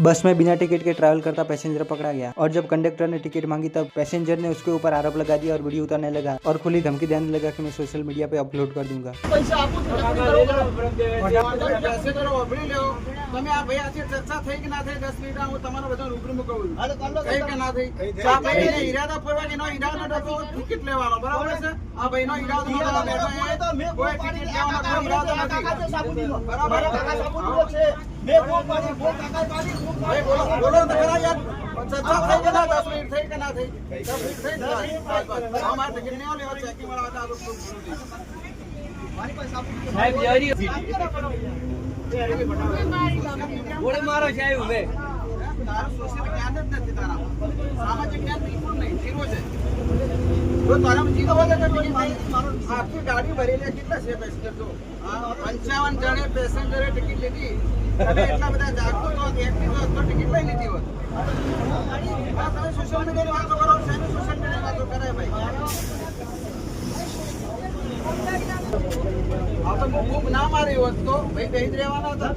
बस में बिना टिकट के ट्रैवल करता पैसेंजर पकड़ा गया और जब कंडक्टर ने टिकट मांगी तब पैसेंजर ने उसके ऊपर आरोप लगा दिया और वीडियो उतारने लगा और खुली धमकी देने लगा कि मैं सोशल मीडिया पे अपलोड कर दूंगा। बोलो तो खरा यार चर्चा થઈ કે ના 10 મિનિટ થઈ કે ના થઈ 10 મિનિટ થઈ બસ અમાર ટિકિટ નહીં ઓલી ચેકિંગ વાળા હતા તો મારી પાસે સાહેબ જારી ગોળી મારો સાહેબ હવે તારો સોશિયલ જ્ઞાન જ નથી તારા સામાજિક જ્ઞાન બિલકુલ નહીં જીરો છે તો તારા જીરો હોય તો મારો આખી ગાડી ભરેલી કેટલા છે પેસેન્જર તો 55 જણે પેસેન્જરે ટિકિટ લીધી તમે એટલા બધા જાગતો તો એક્ટિવ તો ટિકિટ લઈ લીધી હોત તમે સોશિયલ મીડિયાની વાતો કરો સાહેબ સોશિયલ મીડિયાની વાતો કરે ભાઈ આ તો ખૂબ ના મારી હોત તો ભાઈ બેહી રહેવાના હતા